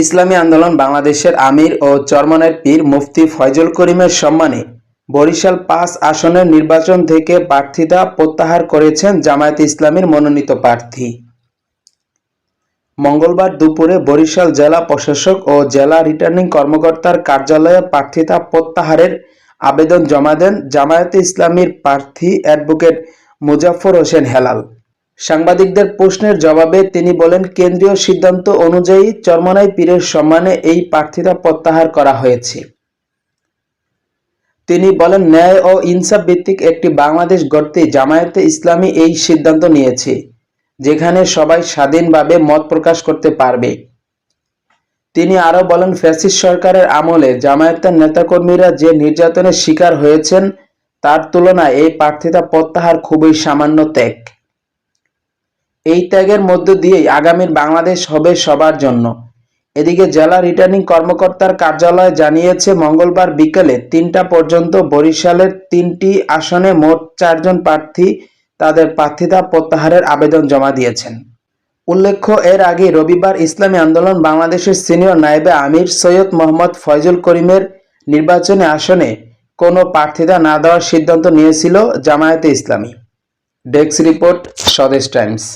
ইসলামী আন্দোলন বাংলাদেশের আমির ও চরমনাইয়ের পীর মুফতি ফয়জুল করিমের সম্মানে বরিশাল ৫ আসনের নির্বাচন থেকে প্রার্থিতা প্রত্যাহার করেছেন জামায়াতে ইসলামীর মনোনীত প্রার্থী। মঙ্গলবার দুপুরে বরিশাল জেলা প্রশাসক ও জেলা রিটার্নিং কর্মকর্তার কার্যালয়ে প্রার্থিতা প্রত্যাহারের আবেদন জমা দেন জামায়াতে ইসলামীর প্রার্থী অ্যাডভোকেট মুজাফফর হোসেন হেলাল। সাংবাদিকদের প্রশ্নের জবাবে তিনি বলেন, কেন্দ্রীয় সিদ্ধান্ত অনুযায়ী চরমনাই পীরের সম্মানে এই প্রার্থিতা প্রত্যাহার করা হয়েছে। তিনি বলেন, ন্যায় ও ইনসাফ ভিত্তিক একটি বাংলাদেশ গড়তে জামায়াতে ইসলামী এই সিদ্ধান্ত নিয়েছে, যেখানে সবাই স্বাধীনভাবে মত প্রকাশ করতে পারবে। তিনি আরও বলেন, ফ্যাসিস্ট সরকারের আমলে জামায়াতের নেতাকর্মীরা যে নির্যাতনের শিকার হয়েছেন তার তুলনায় এই প্রার্থিতা প্রত্যাহার খুবই সামান্য ত্যাগ। এই ত্যাগের মধ্য দিয়েই আগামীর বাংলাদেশ হবে সবার জন্য। এদিকে জেলা রিটার্নিং কর্মকর্তার কার্যালয় জানিয়েছে, মঙ্গলবার বিকেলে ৩টা পর্যন্ত বরিশালের ৩টি আসনে মোট ৪ জন প্রার্থী তাদের প্রার্থিতা প্রত্যাহারের আবেদন জমা দিয়েছেন। উল্লেখ্য, এর আগে রবিবার ইসলামী আন্দোলন বাংলাদেশের সিনিয়র নায়েবে আমির সৈয়দ মোহাম্মদ ফয়জুল করিমের নির্বাচনী আসনে কোনো প্রার্থিতা না দেওয়ার সিদ্ধান্ত নিয়েছিল জামায়াতে ইসলামী। ডেস্ক রিপোর্ট, স্বদেশ টাইমস।